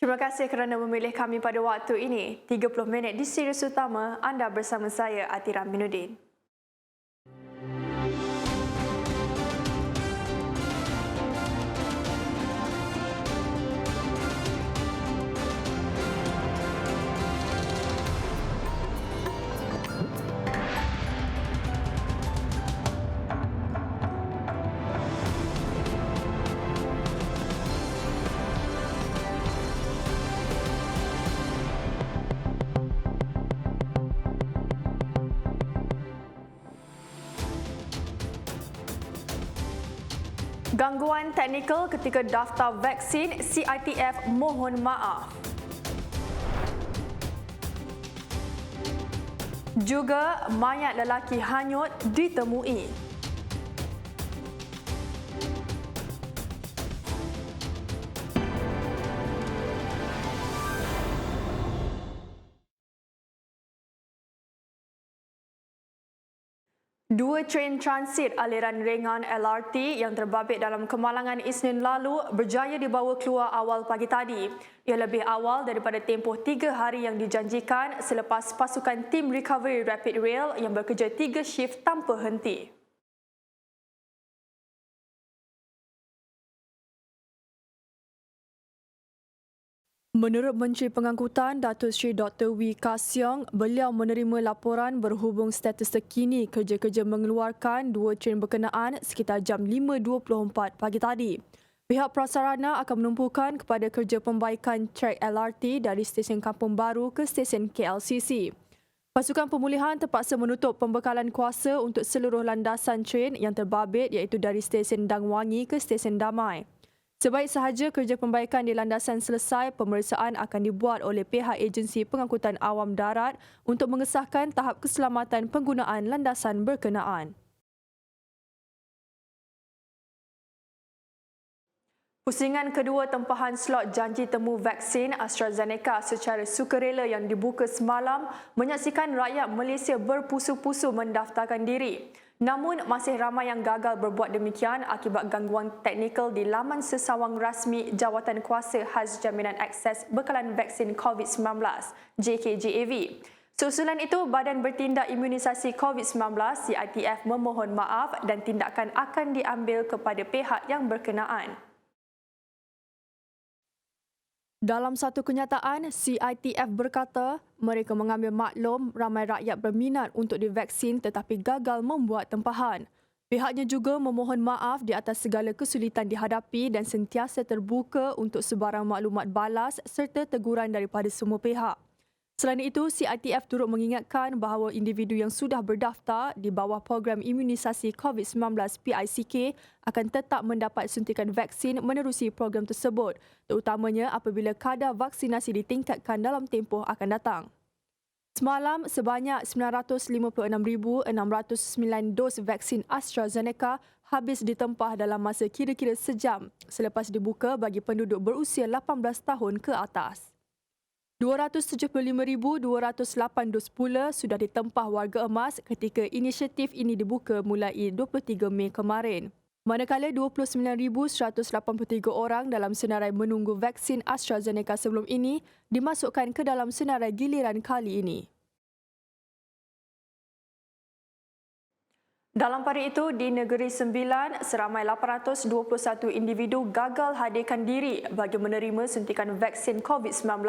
Terima kasih kerana memilih kami pada waktu ini. 30 minit di Sirius Utama, anda bersama saya, Atira Minuddin. Gangguan teknikal ketika daftar vaksin, CITF mohon maaf. Juga mayat lelaki hanyut ditemui. Dua tren transit aliran ringan LRT yang terbabit dalam kemalangan Isnin lalu berjaya dibawa keluar awal pagi tadi. Ia lebih awal daripada tempoh 3 hari yang dijanjikan selepas pasukan tim Recovery Rapid Rail yang bekerja 3 shift tanpa henti. Menurut Menteri Pengangkutan Datuk Seri Dr. Wee Ka Siong, beliau menerima laporan berhubung status terkini kerja-kerja mengeluarkan dua tren berkenaan sekitar jam 5.24 pagi tadi. Pihak prasarana akan menumpukan kepada kerja pembaikan trek LRT dari stesen Kampung Baru ke stesen KLCC. Pasukan pemulihan terpaksa menutup pembekalan kuasa untuk seluruh landasan tren yang terbabit iaitu dari stesen Dangwangi ke stesen Damai. Sebaik sahaja kerja pembaikan di landasan selesai, pemeriksaan akan dibuat oleh pihak agensi pengangkutan awam darat untuk mengesahkan tahap keselamatan penggunaan landasan berkenaan. Pusingan kedua tempahan slot janji temu vaksin AstraZeneca secara sukarela yang dibuka semalam menyaksikan rakyat Malaysia berpusu-pusu mendaftarkan diri. Namun, masih ramai yang gagal berbuat demikian akibat gangguan teknikal di laman sesawang rasmi Jawatan Kuasa Haz Jaminan Akses Bekalan Vaksin COVID-19, JKJAV. Susulan itu, Badan Bertindak Imunisasi COVID-19 CITF memohon maaf dan tindakan akan diambil kepada pihak yang berkenaan. Dalam satu kenyataan, CITF berkata mereka mengambil maklum ramai rakyat berminat untuk divaksin tetapi gagal membuat tempahan. Pihaknya juga memohon maaf di atas segala kesulitan dihadapi dan sentiasa terbuka untuk sebarang maklumat balas serta teguran daripada semua pihak. Selain itu, CITF turut mengingatkan bahawa individu yang sudah berdaftar di bawah program imunisasi COVID-19 PICK akan tetap mendapat suntikan vaksin menerusi program tersebut, terutamanya apabila kadar vaksinasi ditingkatkan dalam tempoh akan datang. Semalam, sebanyak 956,609 dos vaksin AstraZeneca habis ditempah dalam masa kira-kira sejam selepas dibuka bagi penduduk berusia 18 tahun ke atas. 275,208 dos pula sudah ditempah warga emas ketika inisiatif ini dibuka mulai 23 Mei kemarin. Manakala 29,183 orang dalam senarai menunggu vaksin AstraZeneca sebelum ini dimasukkan ke dalam senarai giliran kali ini. Dalam pada itu, di Negeri Sembilan, seramai 821 individu gagal hadirkan diri bagi menerima suntikan vaksin COVID-19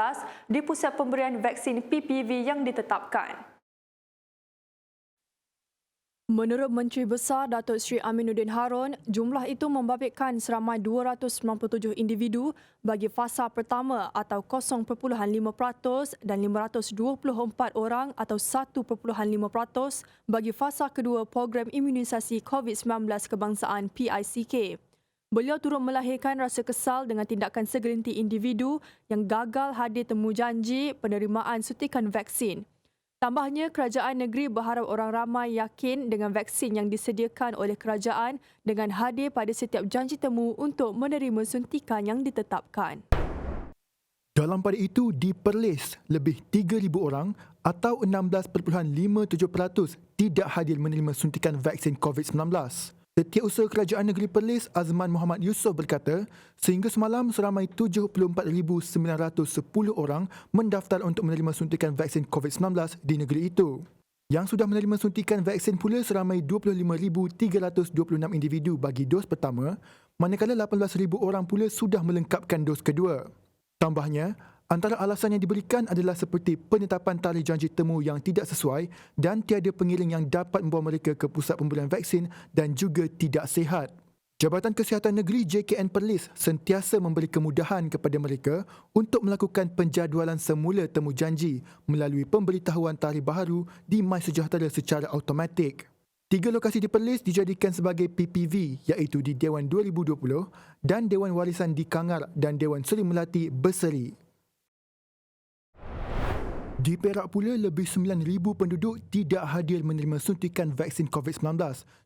di pusat pemberian vaksin PPV yang ditetapkan. Menurut Menteri Besar Datuk Seri Aminuddin Harun, jumlah itu membabitkan seramai 297 individu bagi fasa pertama atau 0.5% dan 524 orang atau 1.5% bagi fasa kedua program imunisasi COVID-19 kebangsaan PICK. Beliau turut melahirkan rasa kesal dengan tindakan segelintir individu yang gagal hadir temu janji penerimaan suntikan vaksin. Tambahnya, kerajaan negeri berharap orang ramai yakin dengan vaksin yang disediakan oleh kerajaan dengan hadir pada setiap janji temu untuk menerima suntikan yang ditetapkan. Dalam pada itu, di Perlis, lebih 3,000 orang atau 16.57% tidak hadir menerima suntikan vaksin COVID-19. Setiausaha Kerajaan Negeri Perlis Azman Muhammad Yusof berkata, sehingga semalam seramai 74,910 orang mendaftar untuk menerima suntikan vaksin COVID-19 di negeri itu. Yang sudah menerima suntikan vaksin pula seramai 25,326 individu bagi dos pertama, manakala 18,000 orang pula sudah melengkapkan dos kedua. Tambahnya, antara alasan yang diberikan adalah seperti penetapan tarikh janji temu yang tidak sesuai dan tiada pengiring yang dapat membawa mereka ke pusat pemberian vaksin dan juga tidak sihat. Jabatan Kesihatan Negeri JKN Perlis sentiasa memberi kemudahan kepada mereka untuk melakukan penjadualan semula temu janji melalui pemberitahuan tarikh baharu di MySejahtera secara automatik. 3 lokasi di Perlis dijadikan sebagai PPV iaitu di Dewan 2020 dan Dewan Warisan di Kangar dan Dewan Seri Melati Berseri. Di Perak pula, lebih 9,000 penduduk tidak hadir menerima suntikan vaksin COVID-19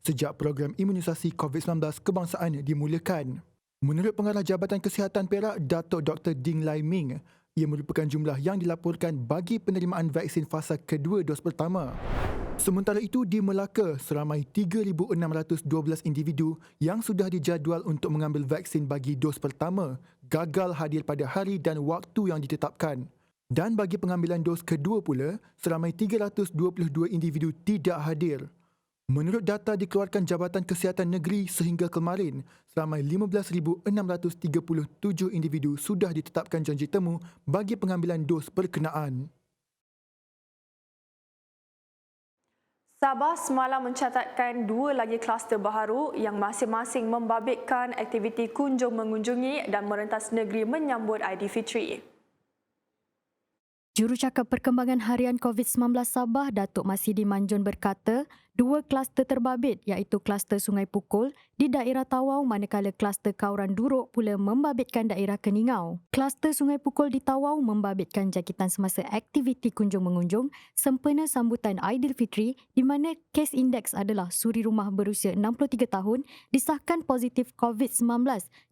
sejak program imunisasi COVID-19 kebangsaan dimulakan. Menurut Pengarah Jabatan Kesihatan Perak, Datuk Dr. Ding Lai Ming, ia merupakan jumlah yang dilaporkan bagi penerimaan vaksin fasa kedua dos pertama. Sementara itu, di Melaka, seramai 3,612 individu yang sudah dijadual untuk mengambil vaksin bagi dos pertama gagal hadir pada hari dan waktu yang ditetapkan. Dan bagi pengambilan dos kedua pula, seramai 322 individu tidak hadir. Menurut data dikeluarkan Jabatan Kesihatan Negeri sehingga kemarin, seramai 15,637 individu sudah ditetapkan janji temu bagi pengambilan dos berkenaan. Sabah semalam mencatatkan 2 lagi kluster baharu yang masing-masing membabitkan aktiviti kunjung mengunjungi dan merentas negeri menyambut Aidilfitri. Jurucakap Perkembangan Harian COVID-19 Sabah, Datuk Masidi Manjun berkata, 2 kluster terbabit iaitu kluster Sungai Pukul di daerah Tawau manakala kluster Kauran Duruk pula membabitkan daerah Keningau. Kluster Sungai Pukul di Tawau membabitkan jangkitan semasa aktiviti kunjung mengunjung sempena sambutan Aidilfitri di mana kes indeks adalah suri rumah berusia 63 tahun disahkan positif COVID-19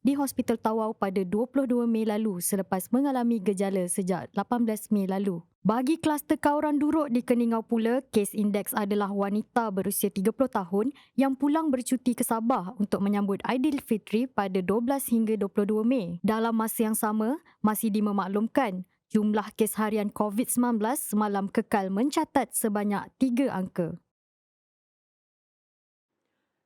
di Hospital Tawau pada 22 Mei lalu selepas mengalami gejala sejak 18 Mei lalu. Bagi kluster Kauran Duruk di Keningau pula, kes indeks adalah wanita berusia 30 tahun yang pulang bercuti ke Sabah untuk menyambut Aidilfitri pada 12 hingga 22 Mei. Dalam masa yang sama, masih dimaklumkan jumlah kes harian COVID-19 semalam kekal mencatat sebanyak 3 angka.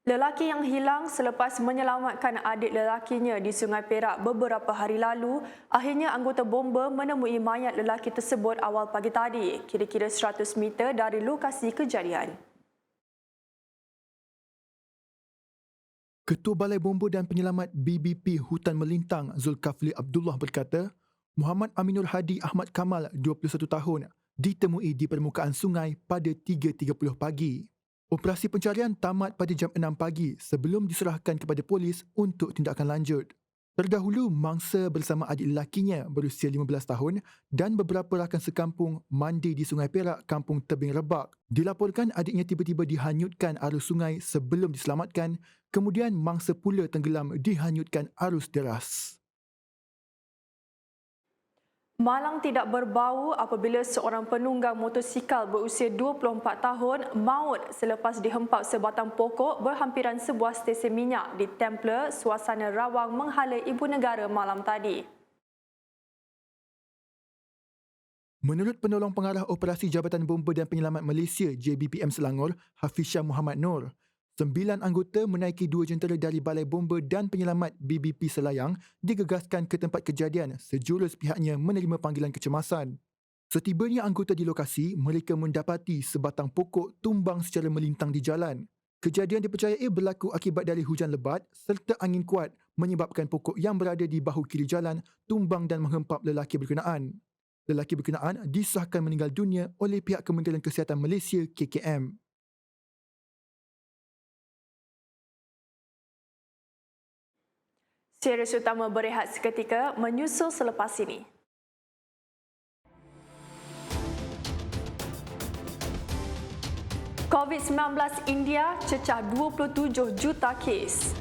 Lelaki yang hilang selepas menyelamatkan adik lelakinya di Sungai Perak beberapa hari lalu, akhirnya anggota bomba menemui mayat lelaki tersebut awal pagi tadi, kira-kira 100 meter dari lokasi kejadian. Ketua Balai Bomba dan Penyelamat BBP Hutan Melintang Zulkafli Abdullah berkata, Muhammad Aminul Hadi Ahmad Kamal, 21 tahun, ditemui di permukaan sungai pada 3.30 pagi. Operasi pencarian tamat pada jam 6 pagi sebelum diserahkan kepada polis untuk tindakan lanjut. Terdahulu, mangsa bersama adik lelakinya berusia 15 tahun dan beberapa rakan sekampung mandi di Sungai Perak, Kampung Tebing Rebak. Dilaporkan adiknya tiba-tiba dihanyutkan arus sungai sebelum diselamatkan, kemudian mangsa pula tenggelam dihanyutkan arus deras. Malang tidak berbau apabila seorang penunggang motosikal berusia 24 tahun maut selepas dihempap sebatang pokok berhampiran sebuah stesen minyak di Templer, suasana rawang menghala ibu negara malam tadi. Menurut penolong pengarah operasi Jabatan Bomba dan Penyelamat Malaysia JBPM Selangor, Hafizah Muhammad Nur, 9 anggota menaiki 2 jentera dari Balai Bomba dan Penyelamat BBP Selayang digegaskan ke tempat kejadian sejurus pihaknya menerima panggilan kecemasan. Setibanya anggota di lokasi, mereka mendapati sebatang pokok tumbang secara melintang di jalan. Kejadian dipercayai berlaku akibat dari hujan lebat serta angin kuat menyebabkan pokok yang berada di bahu kiri jalan tumbang dan menghempap lelaki berkenaan. Lelaki berkenaan disahkan meninggal dunia oleh pihak Kementerian Kesihatan Malaysia KKM. Series utama berehat seketika menyusul selepas ini. COVID-19 India cecah 27 juta kes.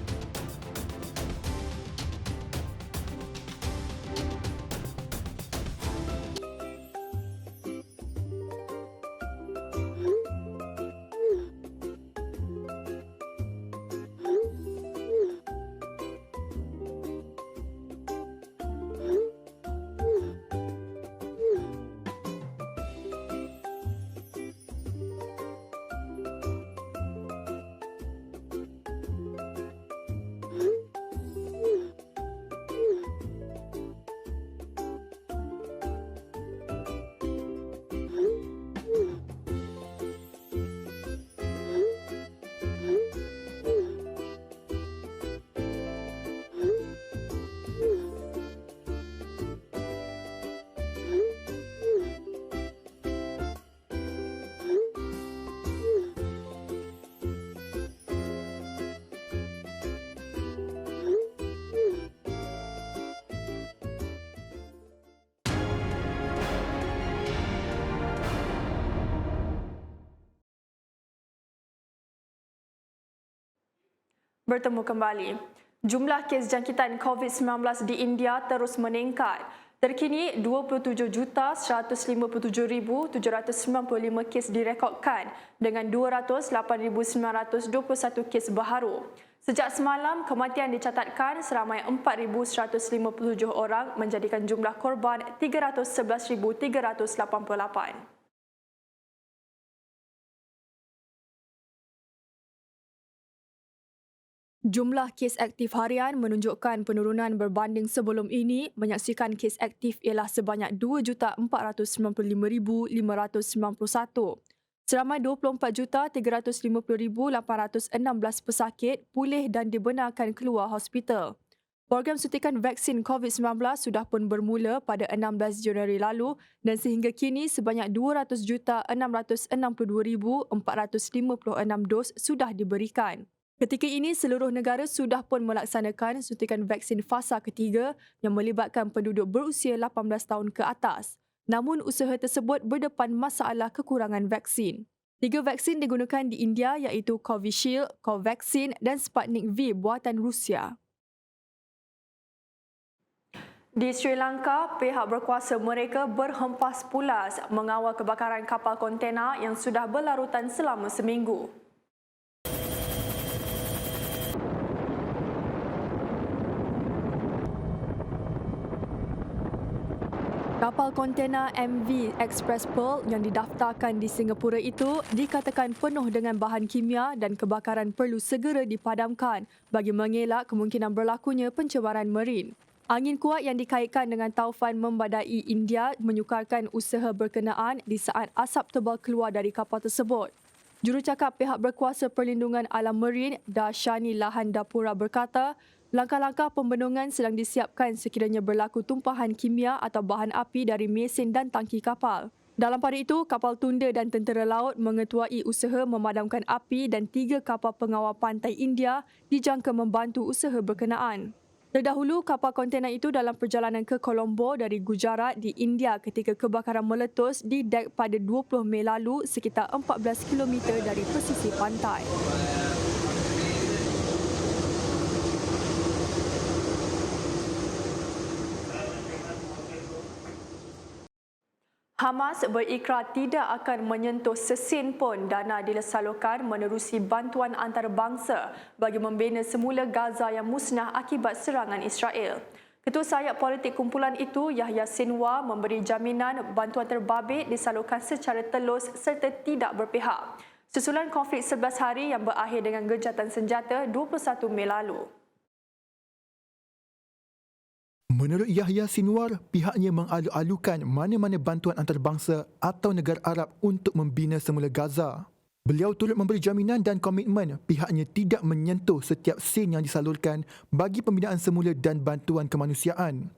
Bertemu kembali. Jumlah kes jangkitan COVID-19 di India terus meningkat. Terkini 27,157,795 kes direkodkan dengan 208,921 kes baharu. Sejak semalam, kematian dicatatkan seramai 4,157 orang menjadikan jumlah korban 311,388. Jumlah kes aktif harian menunjukkan penurunan berbanding sebelum ini, menyaksikan kes aktif ialah sebanyak 2,495,591. Seramai 24,350,816 pesakit pulih dan dibenarkan keluar hospital. Program suntikan vaksin COVID-19 sudah pun bermula pada 16 Januari lalu dan sehingga kini sebanyak 200,662,456 dos sudah diberikan. Ketika ini, seluruh negara sudah pun melaksanakan suntikan vaksin fasa ketiga yang melibatkan penduduk berusia 18 tahun ke atas. Namun, usaha tersebut berdepan masalah kekurangan vaksin. 3 vaksin digunakan di India iaitu Covishield, Covaxin dan Sputnik V buatan Rusia. Di Sri Lanka, pihak berkuasa mereka berhempas pulas mengawal kebakaran kapal kontena yang sudah berlarutan selama seminggu. Kapal kontena MV Express Pearl yang didaftarkan di Singapura itu dikatakan penuh dengan bahan kimia dan kebakaran perlu segera dipadamkan bagi mengelak kemungkinan berlakunya pencemaran marin. Angin kuat yang dikaitkan dengan taufan membadai India menyukarkan usaha berkenaan di saat asap tebal keluar dari kapal tersebut. Jurucakap pihak berkuasa perlindungan alam marin Darshani Lahandapura berkata, langkah-langkah pembendungan sedang disiapkan sekiranya berlaku tumpahan kimia atau bahan api dari mesin dan tangki kapal. Dalam pada itu, kapal tunda dan tentera laut mengetuai usaha memadamkan api dan 3 kapal pengawal pantai India dijangka membantu usaha berkenaan. Terdahulu, kapal kontena itu dalam perjalanan ke Colombo dari Gujarat di India ketika kebakaran meletus di dek pada 20 Mei lalu sekitar 14 km dari pesisir pantai. Hamas berikrar tidak akan menyentuh sesin pun dana disalurkan menerusi bantuan antarabangsa bagi membina semula Gaza yang musnah akibat serangan Israel. Ketua sayap politik kumpulan itu, Yahya Sinwar, memberi jaminan bantuan terbabit disalurkan secara telus serta tidak berpihak, susulan konflik 11 hari yang berakhir dengan gencatan senjata 21 Mei lalu. Menurut Yahya Sinwar, pihaknya mengalu-alukan mana-mana bantuan antarabangsa atau negara Arab untuk membina semula Gaza. Beliau turut memberi jaminan dan komitmen pihaknya tidak menyentuh setiap sen yang disalurkan bagi pembinaan semula dan bantuan kemanusiaan.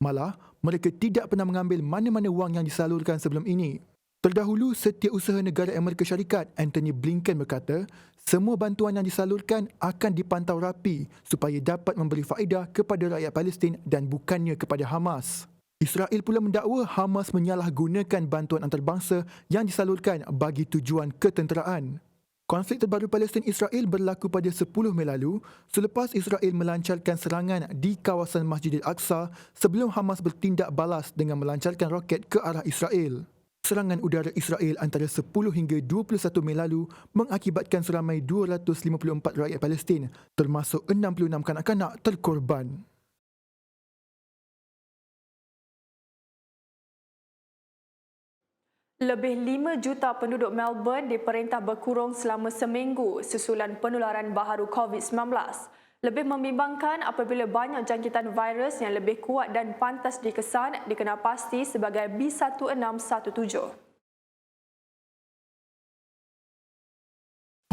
Malah, mereka tidak pernah mengambil mana-mana wang yang disalurkan sebelum ini. Terdahulu, Setiausaha Negara Amerika Syarikat Anthony Blinken berkata, semua bantuan yang disalurkan akan dipantau rapi supaya dapat memberi faedah kepada rakyat Palestin dan bukannya kepada Hamas. Israel pula mendakwa Hamas menyalahgunakan bantuan antarabangsa yang disalurkan bagi tujuan ketenteraan. Konflik terbaru Palestin-Israel berlaku pada 10 Mei lalu selepas Israel melancarkan serangan di kawasan Masjid Al-Aqsa sebelum Hamas bertindak balas dengan melancarkan roket ke arah Israel. Serangan udara Israel antara 10 hingga 21 Mei lalu mengakibatkan seramai 254 rakyat Palestin termasuk 66 kanak-kanak terkorban. Lebih 5 juta penduduk Melbourne diperintah berkurung selama seminggu susulan penularan baharu COVID-19. Lebih membimbangkan apabila banyak jangkitan virus yang lebih kuat dan pantas dikesan dikenal pasti sebagai B1617.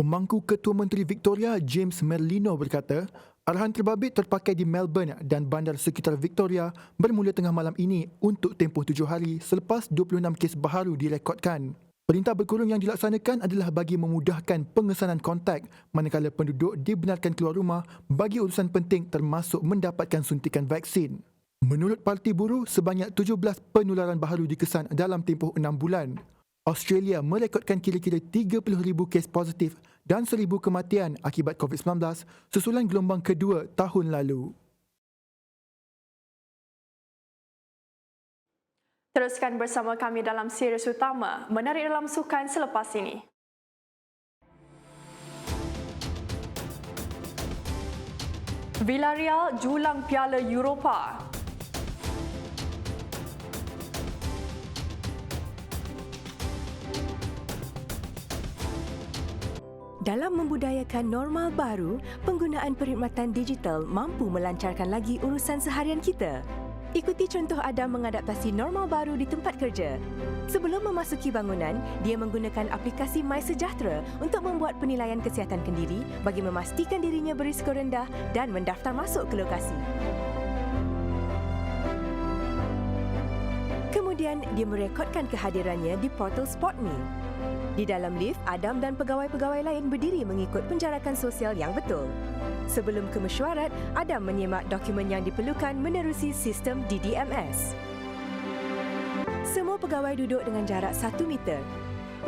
Pemangku Ketua Menteri Victoria James Merlino berkata, arahan terbabit terpakai di Melbourne dan bandar sekitar Victoria bermula tengah malam ini untuk tempoh 7 hari selepas 26 kes baharu direkodkan. Perintah berkurung yang dilaksanakan adalah bagi memudahkan pengesanan kontak manakala penduduk dibenarkan keluar rumah bagi urusan penting termasuk mendapatkan suntikan vaksin. Menurut Parti Buruh, sebanyak 17 penularan baharu dikesan dalam tempoh 6 bulan. Australia merekodkan kira-kira 30,000 kes positif dan 1,000 kematian akibat COVID-19 susulan gelombang kedua tahun lalu. Teruskan bersama kami dalam series utama Menarik Dalam Sukan selepas ini. Villarreal julang Piala Europa. Dalam membudayakan normal baru, penggunaan perkhidmatan digital mampu melancarkan lagi urusan seharian kita. Ikuti contoh Adam mengadaptasi normal baru di tempat kerja. Sebelum memasuki bangunan, dia menggunakan aplikasi MySejahtera untuk membuat penilaian kesihatan kendiri bagi memastikan dirinya berisiko rendah dan mendaftar masuk ke lokasi. Kemudian, dia merekodkan kehadirannya di portal SpotMe. Di dalam lift, Adam dan pegawai-pegawai lain berdiri mengikut penjarakan sosial yang betul. Sebelum ke mesyuarat, Adam menyemak dokumen yang diperlukan menerusi sistem DDMS. Semua pegawai duduk dengan jarak 1 meter.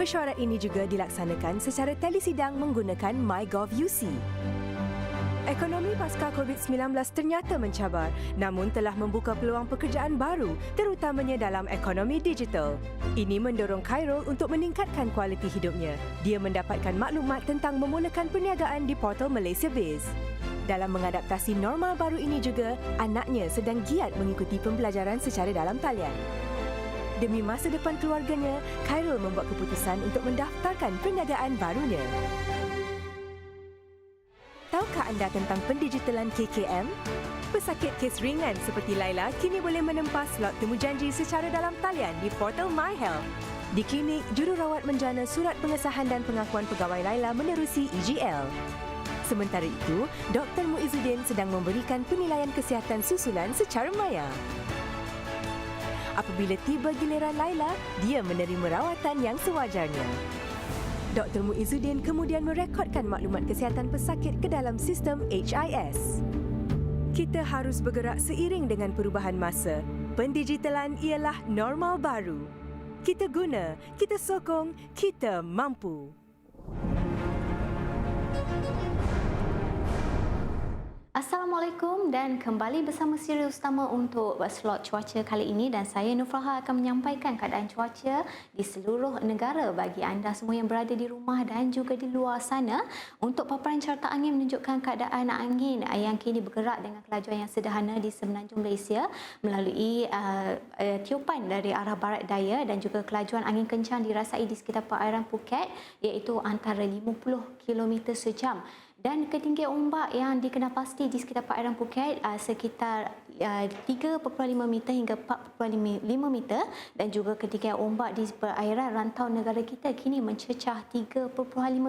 Mesyuarat ini juga dilaksanakan secara telesidang menggunakan MyGov UC. Ekonomi pasca COVID-19 ternyata mencabar, namun telah membuka peluang pekerjaan baru, terutamanya dalam ekonomi digital. Ini mendorong Khairul untuk meningkatkan kualiti hidupnya. Dia mendapatkan maklumat tentang memulakan perniagaan di portal Malaysia Biz. Dalam mengadaptasi normal baru ini juga, anaknya sedang giat mengikuti pembelajaran secara dalam talian. Demi masa depan keluarganya, Khairul membuat keputusan untuk mendaftarkan perniagaan barunya. Tahukah anda tentang pendigitalan KKM? Pesakit kes ringan seperti Laila kini boleh menempas slot temujanji secara dalam talian di portal MyHealth. Di klinik, jururawat menjana surat pengesahan dan pengakuan pegawai Laila menerusi EGL. Sementara itu, Dr. Muizzuddin sedang memberikan penilaian kesihatan susulan secara maya. Apabila tiba giliran Laila, dia menerima rawatan yang sewajarnya. Dr. Muizzuddin kemudian merekodkan maklumat kesihatan pesakit ke dalam sistem HIS. Kita harus bergerak seiring dengan perubahan masa. Pendigitalan ialah normal baru. Kita guna, kita sokong, kita mampu. Assalamualaikum dan kembali bersama siri utama untuk slot cuaca kali ini dan saya Nufraha akan menyampaikan keadaan cuaca di seluruh negara bagi anda semua yang berada di rumah dan juga di luar sana. Untuk paparan carta angin menunjukkan keadaan angin yang kini bergerak dengan kelajuan yang sederhana di semenanjung Malaysia melalui tiupan dari arah barat daya dan juga kelajuan angin kencang dirasai di sekitar perairan Phuket iaitu antara 50 km sejam. Dan ketinggian ombak yang dikenal pasti di sekitar perairan Phuket sekitar 3.5 meter hingga 4.5 meter dan juga ketinggian ombak di perairan rantau negara kita kini mencecah 3.5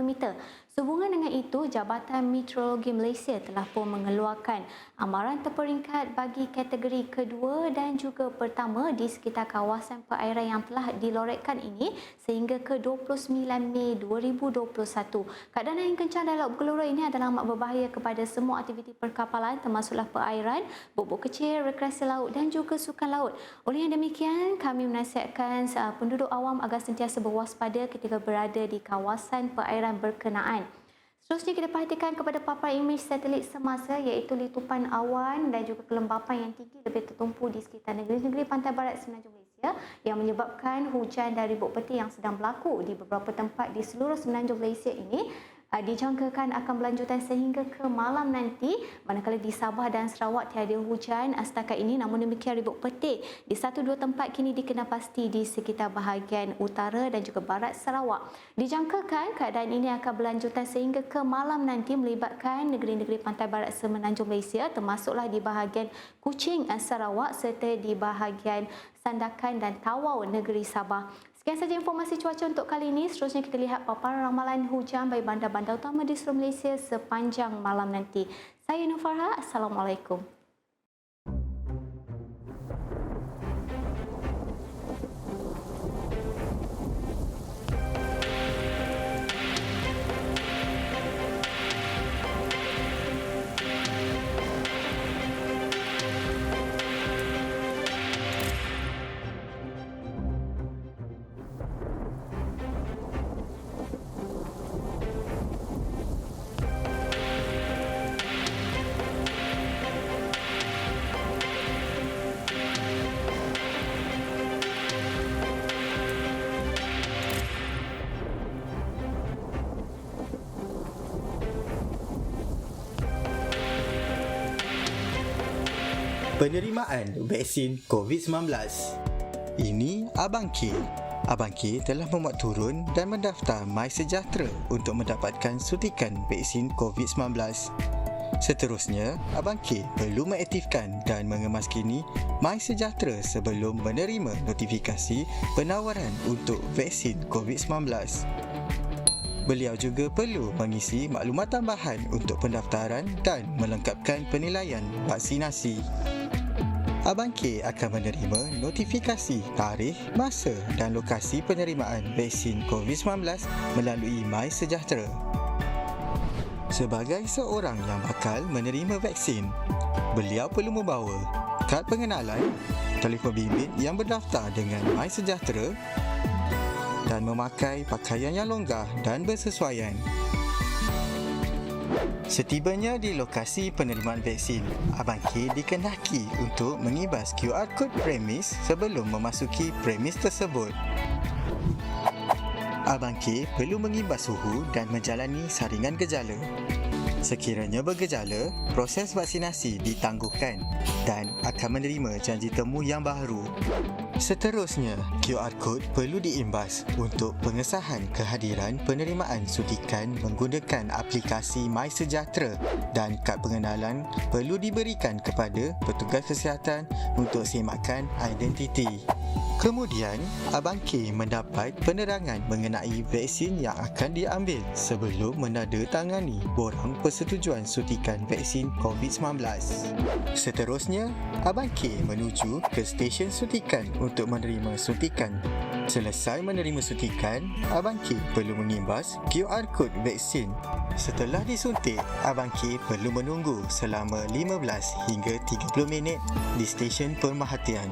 meter. Sehubungan dengan itu, Jabatan Meteorologi Malaysia telah pun mengeluarkan amaran terperingkat bagi kategori kedua dan juga pertama di sekitar kawasan perairan yang telah dilorekkan ini sehingga ke 29 Mei 2021. Keadaan angin kencang dan laut bergelora ini adalah amat berbahaya kepada semua aktiviti perkapalan termasuklah perairan, bubuk kecil, rekreasi laut dan juga sukan laut. Oleh yang demikian, kami menasihatkan penduduk awam agar sentiasa berwaspada ketika berada di kawasan perairan berkenaan. Seterusnya kita perhatikan kepada paparan imej satelit semasa iaitu litupan awan dan juga kelembapan yang tinggi lebih tertumpu di sekitar negeri-negeri pantai barat semenanjung Malaysia yang menyebabkan hujan dan ribut peti yang sedang berlaku di beberapa tempat di seluruh semenanjung Malaysia ini dijangkakan akan berlanjutan sehingga ke malam nanti, manakala di Sabah dan Sarawak tiada hujan setakat ini, namun demikian ribut petir di 1-2 tempat kini dikenal pasti di sekitar bahagian utara dan juga barat Sarawak. Dijangkakan keadaan ini akan berlanjutan sehingga ke malam nanti melibatkan negeri-negeri pantai barat semenanjung Malaysia termasuklah di bahagian Kuching Sarawak serta di bahagian Sandakan dan Tawau negeri Sabah. Sekian sahaja informasi cuaca untuk kali ini. Seterusnya kita lihat paparan ramalan hujan bagi bandar-bandar utama di seluruh Malaysia sepanjang malam nanti. Saya Nufraha. Assalamualaikum. penerimaan vaksin COVID-19. Ini Abang K. Abang K telah memuat turun dan mendaftar MySejahtera untuk mendapatkan suntikan vaksin COVID-19. Seterusnya, Abang K perlu mengaktifkan dan mengemaskini MySejahtera sebelum menerima notifikasi penawaran untuk vaksin COVID-19. Beliau juga perlu mengisi maklumat tambahan untuk pendaftaran dan melengkapkan penilaian vaksinasi. Abang K akan menerima notifikasi tarikh, masa dan lokasi penerimaan vaksin COVID-19 melalui MySejahtera. Sebagai seorang yang bakal menerima vaksin, beliau perlu membawa kad pengenalan, telefon bimbit yang berdaftar dengan MySejahtera dan memakai pakaian yang longgar dan bersesuaian. Setibanya di lokasi penerimaan vaksin, Abang K dikehendaki untuk mengibas QR Code premis sebelum memasuki premis tersebut. Abang K perlu mengibas suhu dan menjalani saringan gejala. Sekiranya bergejala, proses vaksinasi ditangguhkan dan akan menerima janji temu yang baru. Seterusnya, QR Code perlu diimbas untuk pengesahan kehadiran penerimaan suntikan menggunakan aplikasi MySejahtera dan kad pengenalan perlu diberikan kepada petugas kesihatan untuk semakkan identiti. Kemudian, Abang K mendapat penerangan mengenai vaksin yang akan diambil sebelum menandatangani borang persetujuan suntikan vaksin COVID-19. Seterusnya, Abang K menuju ke stesen suntikan untuk menerima suntikan. Selesai menerima suntikan, Abang K perlu mengimbas QR Code vaksin. Setelah disuntik, Abang K perlu menunggu selama 15 hingga 30 minit di stesen pemerhatian.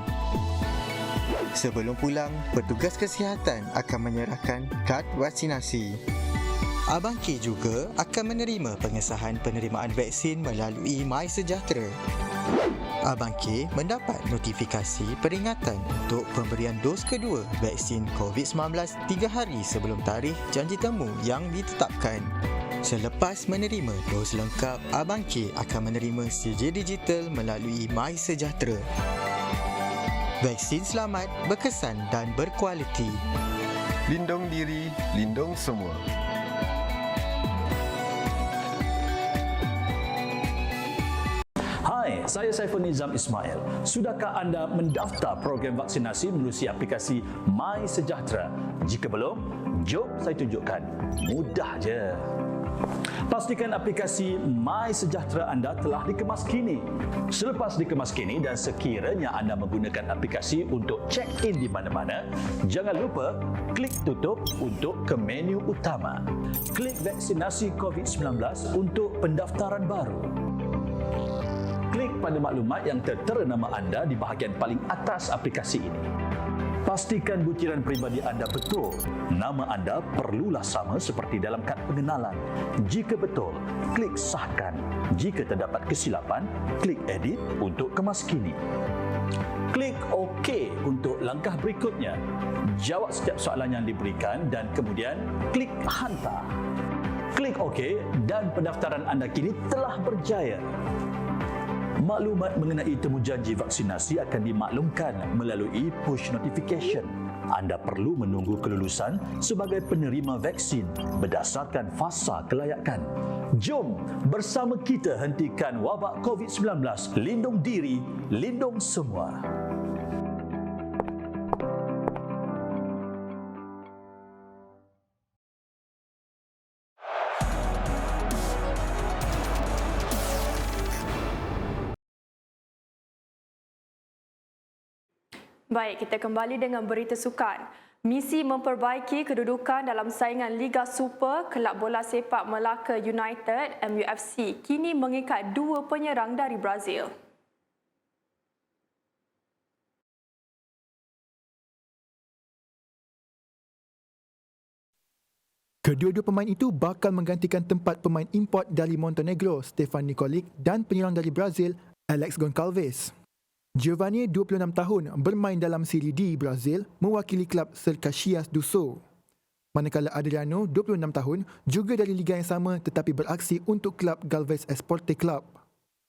Sebelum pulang, petugas kesihatan akan menyerahkan kad vaksinasi. Abang K juga akan menerima pengesahan penerimaan vaksin melalui MySejahtera. Abang K mendapat notifikasi peringatan untuk pemberian dos kedua vaksin COVID-19 3 hari sebelum tarikh janji temu yang ditetapkan. Selepas menerima dos lengkap, Abang K akan menerima CJ digital melalui MySejahtera. Vaksin selamat, berkesan dan berkualiti. Lindung diri, lindung semua. Hai, saya Saiful Nizam Ismail. Sudahkah anda mendaftar program vaksinasi melalui aplikasi MySejahtera? Jika belum, jom saya tunjukkan. Mudah je. Pastikan aplikasi MySejahtera anda telah dikemas kini. Selepas dikemas kini dan sekiranya anda menggunakan aplikasi untuk check-in di mana-mana, jangan lupa klik tutup untuk ke menu utama. Klik vaksinasi COVID-19 untuk pendaftaran baru. Klik pada maklumat yang tertera nama anda di bahagian paling atas aplikasi ini. Pastikan butiran peribadi anda betul. Nama anda perlulah sama seperti dalam kad pengenalan. Jika betul, klik sahkan. Jika terdapat kesilapan, klik edit untuk kemas kini. Klik OK untuk langkah berikutnya. Jawab setiap soalan yang diberikan dan kemudian klik hantar. Klik OK dan pendaftaran anda kini telah berjaya. Maklumat mengenai temujanji vaksinasi akan dimaklumkan melalui push notification. Anda perlu menunggu kelulusan sebagai penerima vaksin berdasarkan fasa kelayakan. Jom bersama kita hentikan wabak COVID-19. Lindung diri, lindung semua. Baik, kita kembali dengan berita sukan. Misi memperbaiki kedudukan dalam saingan Liga Super, Kelab Bola Sepak Melaka United MUFC kini mengikat 2 penyerang dari Brazil. Kedua-dua pemain itu bakal menggantikan tempat pemain import dari Montenegro, Stefan Nikolic, dan penyerang dari Brazil, Alex Goncalves. Giovanni, 26 tahun, bermain dalam Serie D Brazil mewakili klub Caxias do Sul. Manakala Adriano, 26 tahun, juga dari liga yang sama tetapi beraksi untuk klub Galvez Esporte Club.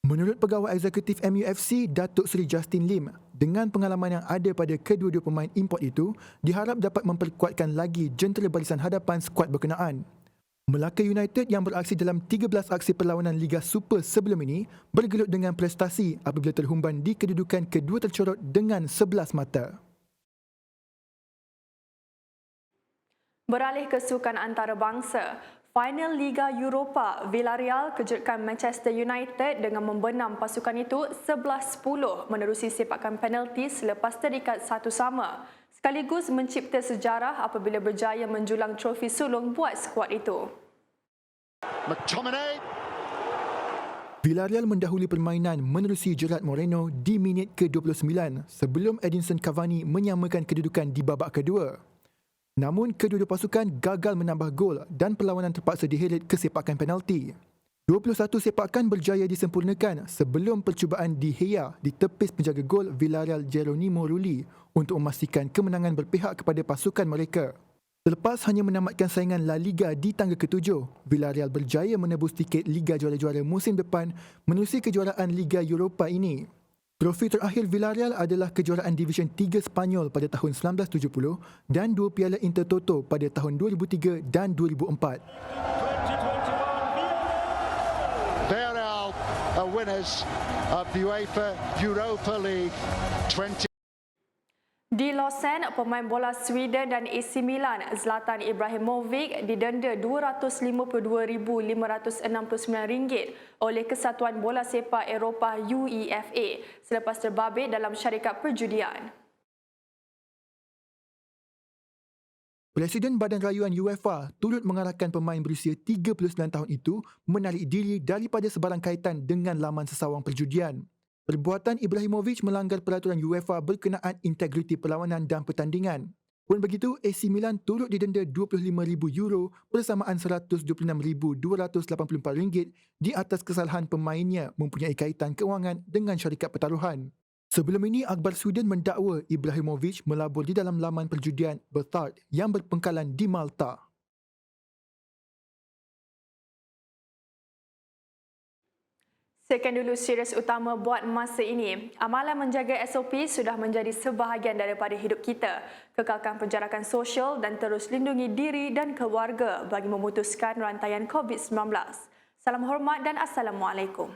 Menurut Pegawai Eksekutif MUFC, Datuk Seri Justin Lim, dengan pengalaman yang ada pada kedua-dua pemain import itu, diharap dapat memperkuatkan lagi jentera barisan hadapan skuad berkenaan. Melaka United yang beraksi dalam 13 aksi perlawanan Liga Super sebelum ini bergelut dengan prestasi apabila terhumban di kedudukan kedua tercorot dengan 11 mata. Beralih ke sukan antarabangsa, final Liga Eropah, Villarreal kejutkan Manchester United dengan membenam pasukan itu 11-10 menerusi sepakan penalti selepas terikat 1-1, sekaligus mencipta sejarah apabila berjaya menjulang trofi sulung buat skuad itu. McTominay. Villarreal mendahului permainan menerusi Gerard Moreno di minit ke-29 sebelum Edinson Cavani menyamakan kedudukan di babak kedua. Namun, kedua-dua pasukan gagal menambah gol dan perlawanan terpaksa diheret ke sepakan penalti. 21 sepakan berjaya disempurnakan sebelum percubaan De Gea ditepis penjaga gol Villarreal Geronimo Rulli untuk memastikan kemenangan berpihak kepada pasukan mereka. Selepas hanya menamatkan saingan La Liga di tangga ke-7, Villarreal berjaya menebus tiket Liga Juara-Juara musim depan menerusi kejuaraan Liga Eropah ini. Trofi terakhir Villarreal adalah kejuaraan Division 3 Spanyol pada tahun 1970 dan 2 Piala Intertoto pada tahun 2003 dan 2004. Villarreal are winners of the UEFA Europa League 20. Di Lausanne, pemain bola Sweden dan AC Milan Zlatan Ibrahimovic didenda RM252,569 oleh Kesatuan Bola Sepak Eropah UEFA selepas terbabit dalam syarikat perjudian. Presiden Badan Rayuan UEFA turut mengarahkan pemain berusia 39 tahun itu menarik diri daripada sebarang kaitan dengan laman sesawang perjudian. Perbuatan Ibrahimovic melanggar peraturan UEFA berkenaan integriti perlawanan dan pertandingan. Pun begitu, AC Milan turut didenda €25,000 bersamaan RM126,284 di atas kesalahan pemainnya mempunyai kaitan keuangan dengan syarikat pertaruhan. Sebelum ini, Akhbar Sweden mendakwa Ibrahimovic melabur di dalam laman perjudian Bethard yang berpengkalan di Malta. Sekian dulu series utama buat masa ini. Amalan menjaga SOP sudah menjadi sebahagian daripada hidup kita. Kekalkan penjarakan sosial dan terus lindungi diri dan keluarga bagi memutuskan rantaian COVID-19. Salam hormat dan Assalamualaikum.